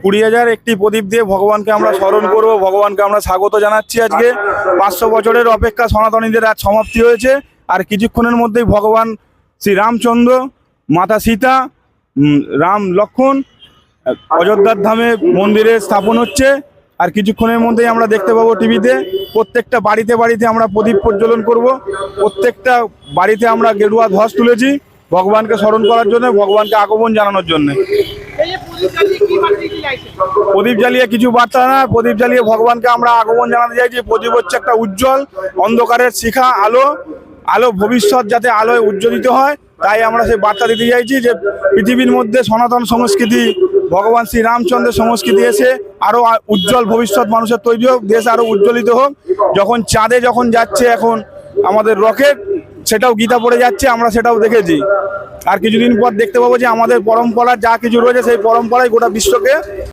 20,000 একটি প্রদীপ দিয়ে ভগবানকে আমরা স্মরণ করব, ভগবানকে আমরা স্বাগত জানাচ্ছি। আজকে 500 বছরের অপেক্ষা সনাতনীদের আজ সমাপ্তি হয়েছে। আর কিছুক্ষণের মধ্যেই ভগবান শ্রী রামচন্দ্র, মাতা সীতা, রাম লক্ষ্মণ অযোধ্যার ধামে মন্দিরে স্থাপন হচ্ছে। আর কিছুক্ষণের মধ্যেই আমরা দেখতে পাবো টিভিতে প্রত্যেকটা বাড়িতে বাড়িতে আমরা প্রদীপ প্রজ্বলন করব। প্রত্যেকটা বাড়িতে আমরা গেরুয়া ধ্বজ তুলেছি ভগবানকে স্মরণ করার জন্য, ভগবানকে আগমন জানানোর জন্য। প্রদীপ জ্বালিয়ে কিছু বার্তা না, প্রদীপ জ্বালিয়ে ভগবানকে আমরা আগমন জানাতে চাইছি। প্রদীপ হচ্ছে একটা উজ্জ্বল অন্ধকারের শিখা আলো, আলো ভবিষ্যৎ যাতে আলোয় উজ্জ্বলিত হয়, তাই আমরা সেই বার্তা দিতে চাইছি যে পৃথিবীর মধ্যে সনাতন সংস্কৃতি, ভগবান শ্রী রামচন্দ্রের সংস্কৃতি এসে আরো উজ্জ্বল ভবিষ্যৎ মানুষের তৈরি হোক, দেশ আরো উজ্জ্বলিত হোক। যখন চাঁদে যখন যাচ্ছে এখন আমাদের রকেট, সেটাও গীতা পড়ে যাচ্ছে, আমরা সেটাও দেখেছি। আর কিছুদিন পর দেখতে পাবো যে আমাদের পরম্পরা যা কিছু রয়েছে সেই পরম্পরায় গোটা বিশ্বকে